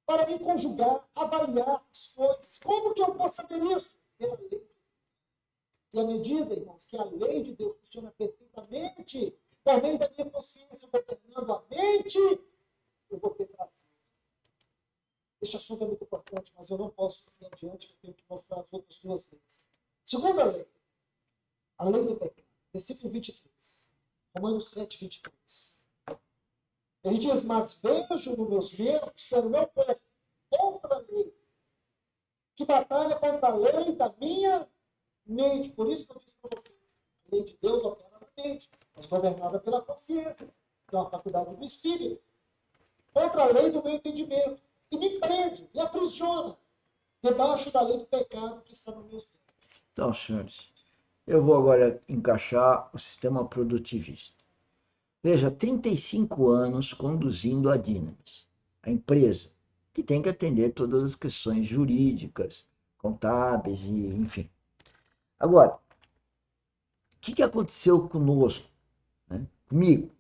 para me conjugar, avaliar as coisas. Como que eu posso saber isso? Pela lei. E à medida, irmãos, que a lei de Deus funciona perfeitamente, por meio da minha consciência governando a mente, eu vou ter prazer. Este assunto é muito importante, mas eu não posso ir adiante, eu tenho que mostrar as outras duas leis. Segunda lei, a lei do pecado. Versículo 23. Romanos 7, 23. Ele diz, mas vejo nos meus membros, pelo meu corpo, outra lei, que batalha contra a lei da minha mente. Por isso que eu disse para vocês, a lei de Deus opera na mente, mas governada pela consciência, que é uma faculdade do espírito, contra a lei do meu entendimento, e me prende, me aprisiona, debaixo da lei do pecado que está nos meus membros. Então, senhores, eu vou agora encaixar o sistema produtivista. Veja, 35 anos conduzindo a Dynamis, a empresa que tem que atender todas as questões jurídicas, contábeis e enfim. Agora, o que aconteceu conosco, né? Comigo?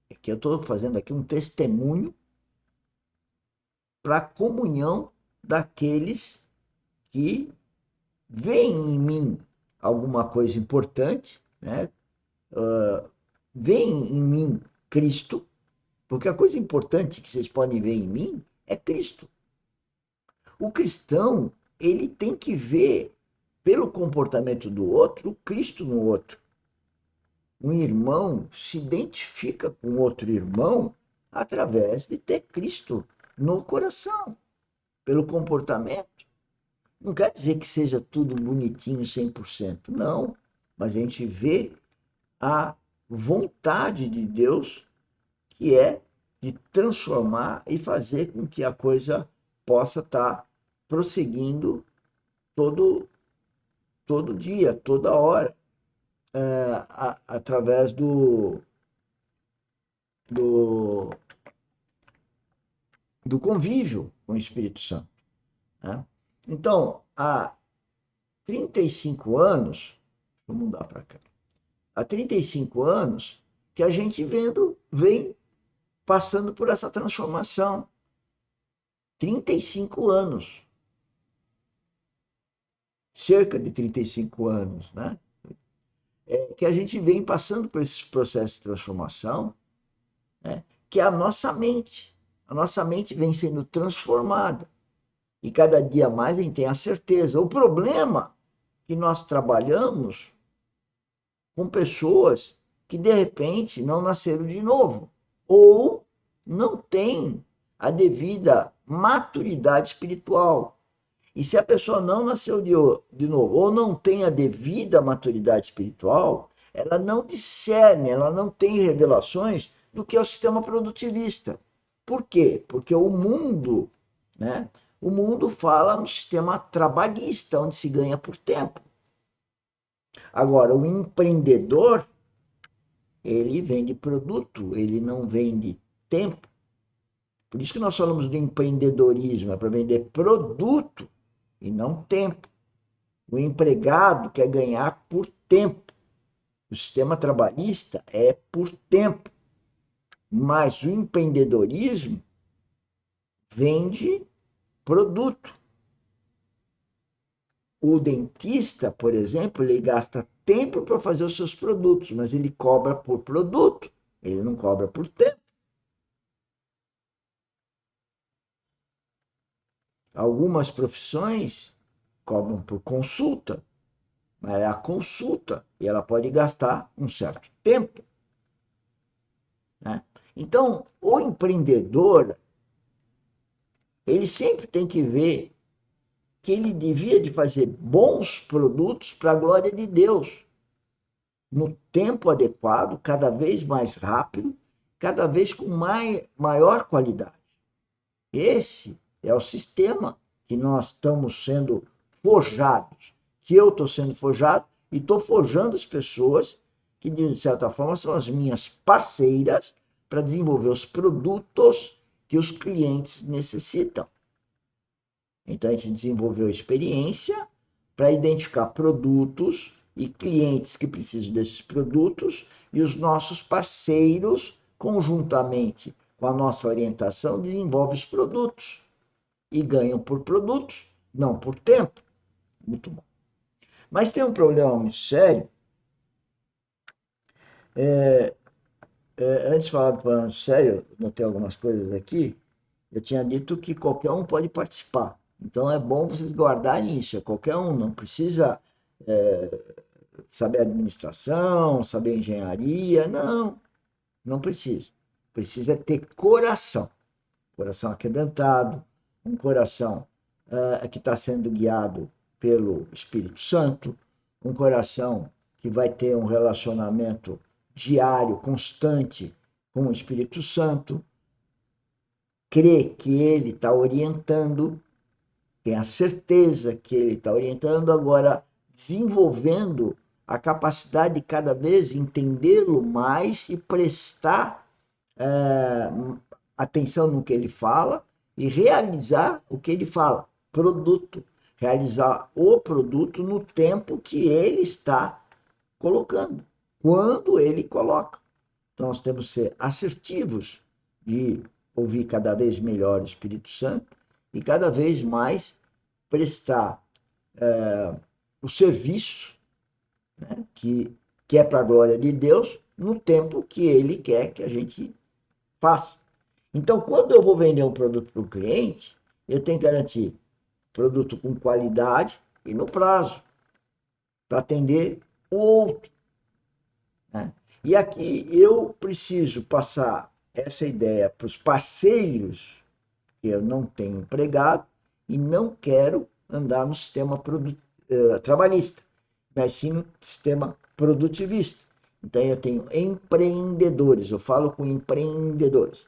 É que eu estou fazendo aqui um testemunho para a comunhão daqueles que veem em mim alguma coisa importante, né? Veem em mim Cristo, porque a coisa importante que vocês podem ver em mim é Cristo. O cristão, ele tem que ver, pelo comportamento do outro, o Cristo no outro. Um irmão se identifica com outro irmão através de ter Cristo no coração, pelo comportamento. Não quer dizer que seja tudo bonitinho 100%, não. Mas a gente vê a vontade de Deus, que é de transformar e fazer com que a coisa possa estar prosseguindo todo, todo dia, toda hora, através do, do convívio com o Espírito Santo. Né? Então, há 35 anos, vou mudar para cá, há 35 anos que a gente vem passando por essa transformação. 35 anos. Cerca de 35 anos, né? Que a gente vem passando por esses processos de transformação, né? Que é a nossa mente. A nossa mente vem sendo transformada. E cada dia mais a gente tem a certeza. O problema é que nós trabalhamos com pessoas que de repente não nasceram de novo ou não têm a devida maturidade espiritual. E se a pessoa não nasceu de novo ou não tem a devida maturidade espiritual, ela não discerne, ela não tem revelações do que é o sistema produtivista. Por quê? Porque o mundo, né? O mundo fala no sistema trabalhista, onde se ganha por tempo. Agora, o empreendedor, ele vende produto, ele não vende tempo. Por isso que nós falamos do empreendedorismo, é para vender produto e não tempo. O empregado quer ganhar por tempo. O sistema trabalhista é por tempo. Mas o empreendedorismo vende produto. O dentista, por exemplo, ele gasta tempo para fazer os seus produtos, mas ele cobra por produto, ele não cobra por tempo. Algumas profissões cobram por consulta, mas é a consulta e ela pode gastar um certo tempo. Né? Então, o empreendedor, ele sempre tem que ver que ele devia de fazer bons produtos para a glória de Deus, no tempo adequado, cada vez mais rápido, cada vez com maior qualidade. Esse é o sistema que nós estamos sendo forjados, que eu estou sendo forjado e estou forjando as pessoas que, de certa forma, são as minhas parceiras para desenvolver os produtos que os clientes necessitam. Então, a gente desenvolveu experiência para identificar produtos e clientes que precisam desses produtos e os nossos parceiros, conjuntamente com a nossa orientação, desenvolvem os produtos. e ganham por produtos, não por tempo. Muito bom. Mas tem um problema muito sério. Antes de falar do problema sério, notei algumas coisas aqui. Eu tinha dito que qualquer um pode participar. Então é bom vocês guardarem isso. Qualquer um, não precisa saber administração, saber engenharia. Não, não precisa. Precisa ter coração. Coração aquebrantado, um coração que está sendo guiado pelo Espírito Santo, um coração que vai ter um relacionamento diário, constante com o Espírito Santo, crê que ele está orientando, tem a certeza que ele está orientando, agora desenvolvendo a capacidade de cada vez entendê-lo mais e prestar atenção no que ele fala e realizar o que ele fala, produto, realizar o produto no tempo que ele está colocando, quando ele coloca. Então nós temos que ser assertivos de ouvir cada vez melhor o Espírito Santo e cada vez mais prestar o serviço, né, que é para a glória de Deus no tempo que ele quer que a gente faça. Então, quando eu vou vender um produto para o cliente, eu tenho que garantir produto com qualidade e no prazo, para atender o outro. Né? E aqui eu preciso passar essa ideia para os parceiros, que eu não tenho empregado e não quero andar no sistema trabalhista, mas sim no sistema produtivista. Então eu tenho empreendedores, eu falo com empreendedores.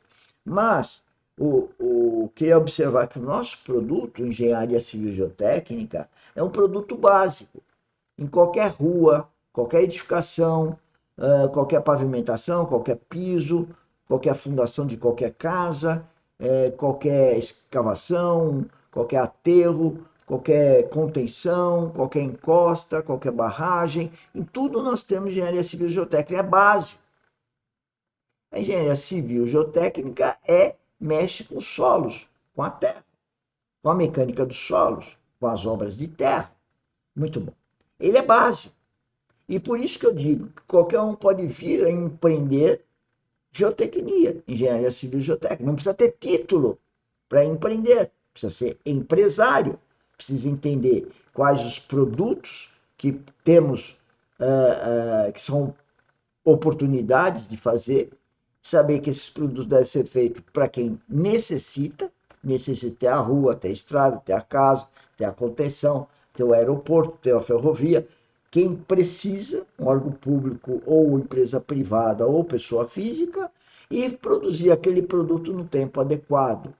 Mas queria observar que o nosso produto, Engenharia Civil Geotécnica, é um produto básico. Em qualquer rua, qualquer edificação, qualquer pavimentação, qualquer piso, qualquer fundação de qualquer casa, qualquer escavação, qualquer aterro, qualquer contenção, qualquer encosta, qualquer barragem, em tudo nós temos engenharia civil geotécnica, é básico. A engenharia civil geotécnica mexe com os solos, com a terra, com a mecânica dos solos, com as obras de terra. Muito bom. Ele é básico. E por isso que eu digo que qualquer um pode vir a empreender geotecnia, engenharia civil geotécnica. Não precisa ter título para empreender, precisa ser empresário, precisa entender quais os produtos que temos, que são oportunidades de fazer, saber que esses produtos devem ser feitos para quem necessita ter a rua, ter a estrada, ter a casa, ter a contenção, ter o aeroporto, ter a ferrovia. Quem precisa, um órgão público ou empresa privada ou pessoa física, e produzir aquele produto no tempo adequado.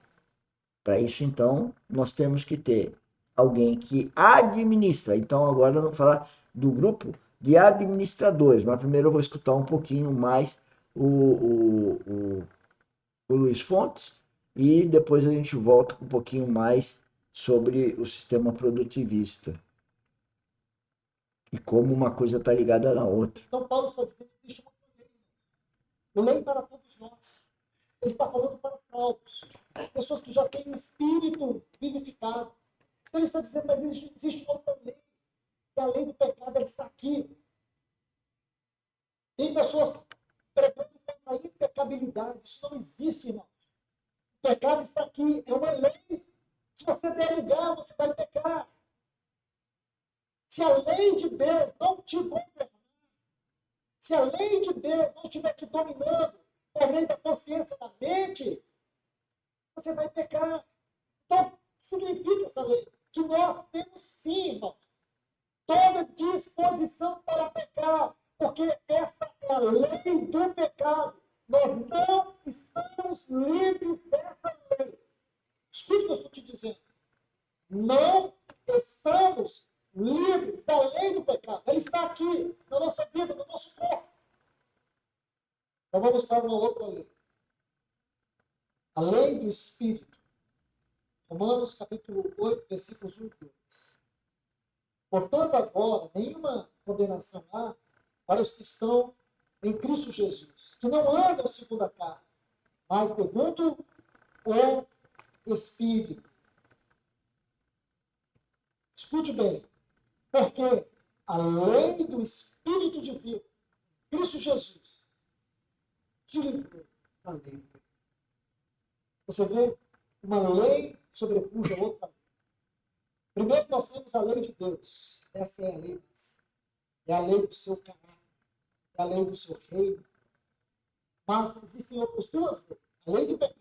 Para isso, então, nós temos que ter alguém que administra. Então, agora vamos falar do grupo de administradores, mas primeiro eu vou escutar um pouquinho mais o Luiz Fontes e depois a gente volta com um pouquinho mais sobre o sistema produtivista e como uma coisa está ligada na outra. Então, Paulo está dizendo que existe uma lei para todos nós. Ele está falando para salvos, pessoas que já têm um espírito vivificado. Então, ele está dizendo, mas existe outra lei, que é a lei do pecado, ela está aqui. Tem pessoas pregando contra a impecabilidade. Isso não existe, irmãos. O pecado está aqui, é uma lei. Se você der lugar, você vai pecar. Se a lei de Deus não te governar, se a lei de Deus não estiver te dominando por meio da consciência da mente, você vai pecar. Então, o que significa essa lei? Que nós temos sim, irmão, toda disposição para pecar, porque essa é a lei do pecado. Nós não estamos livres dessa lei. Escute o que eu estou te dizendo. Não estamos livres da lei do pecado. Ela está aqui, na nossa vida, no nosso corpo. Então vamos para uma outra lei. A lei do Espírito. Romanos capítulo 8, versículos 1 e 2. Portanto, agora, nenhuma condenação há para os que estão em Cristo Jesus, que não andam segundo a carne, mas segundo o Espírito. Escute bem. Porque a lei do Espírito de vida, Cristo Jesus, te livrou da lei. Você vê? Uma lei sobrepuja outra lei. Primeiro nós temos a lei de Deus. Essa é a lei. É a lei do seu caráter. É a lei do seu reino. Mas existem outras duas leis. A lei do pecado.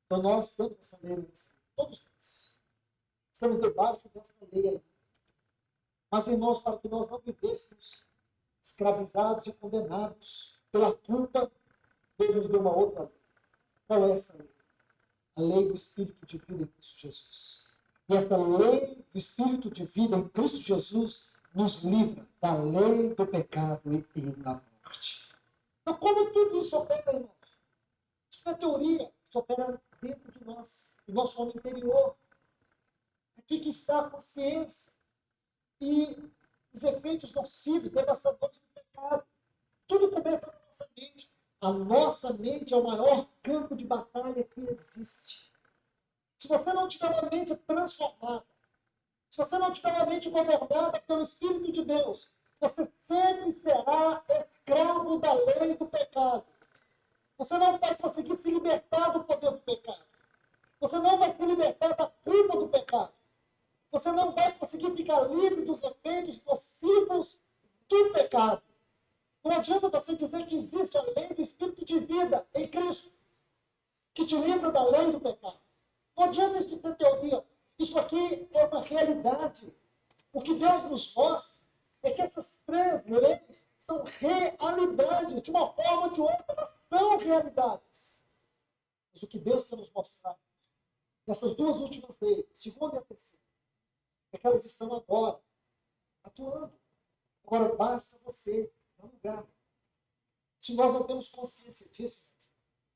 Então nós temos essa lei. Todos nós. Estamos debaixo dessa lei aí. Mas, irmãos, para que nós não vivêssemos escravizados e condenados pela culpa, Deus nos deu uma outra lei. Qual é essa lei? A lei do Espírito de vida em Cristo Jesus. E esta lei do Espírito de vida em Cristo Jesus nos livra da lei do pecado e da morte. Então, como tudo isso opera, irmãos? Isso não é teoria, isso opera dentro de nós, no nosso homem interior. Aqui que está a consciência e os efeitos nocivos, devastadores do pecado. Tudo começa na nossa mente. A nossa mente é o maior campo de batalha que existe. Se você não tiver uma mente transformada, se você não tiver uma mente governada pelo Espírito de Deus, você sempre será escravo da lei do pecado. Você não vai conseguir se libertar do poder do pecado. Você não vai se libertar da culpa do pecado. Você não vai conseguir ficar livre dos efeitos nocivos do pecado. Não adianta você dizer que existe a lei do Espírito de vida em Cristo, que te livra da lei do pecado. Não adianta isso ter teoria. Isso aqui é uma realidade. O que Deus nos mostra é que essas três leis são realidades. De uma forma ou de outra, elas são realidades. Mas o que Deus quer nos mostrar, nessas duas últimas leis, a segunda e a terceira, é que elas estão agora atuando. Agora basta você dar lugar. Se nós não temos consciência disso,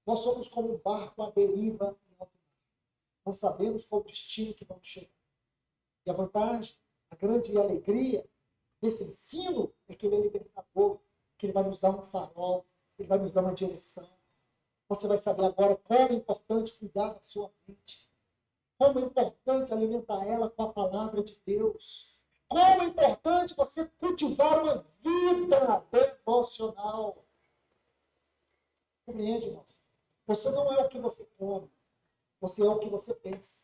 nós somos como um barco à deriva em alto mar. Não sabemos qual o destino que vamos chegar. E a vantagem, a grande alegria desse ensino é que ele é libertador, que ele vai nos dar um farol, ele vai nos dar uma direção. Você vai saber agora como é importante cuidar da sua mente. Como é importante alimentar ela com a palavra de Deus. Como é importante você cultivar uma vida devocional. Compreende, irmão? Você não é o que você come. Você é o que você pensa.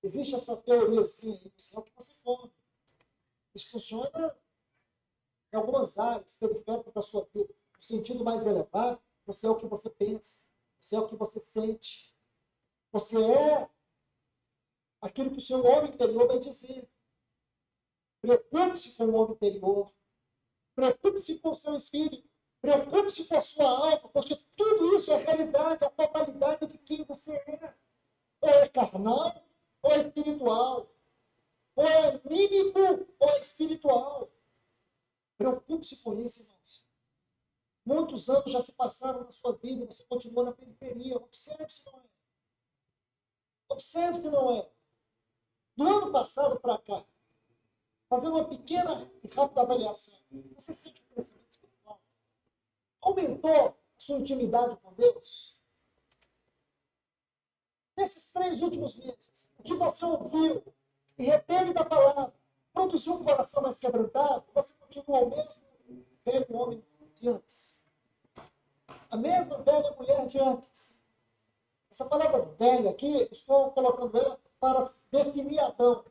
Existe essa teoriazinha aí. Você é o que você come. Isso funciona em algumas áreas periféricas da sua vida. No sentido mais elevado, você é o que você pensa. Você é o que você sente. Você é aquilo que o seu homem interior vai dizer. Preocupe-se com o homem interior. Preocupe-se com o seu espírito. Preocupe-se com a sua alma, porque tudo isso é realidade, a totalidade de quem você é. Ou é carnal, ou é espiritual. Ou é anímico, ou é espiritual. Preocupe-se com isso, irmãos. Muitos anos já se passaram na sua vida e você continua na periferia. Observe se não é. Observe se não é. Do ano passado para cá, fazendo uma pequena e rápida avaliação, você sente um crescimento espiritual? Aumentou a sua intimidade com Deus? Nesses 3 últimos meses, o que você ouviu e reteve da palavra produziu um coração mais quebrantado? Você continua o mesmo velho homem de antes? A mesma velha mulher de antes? Essa palavra velha aqui, estou colocando ela para definir Adão.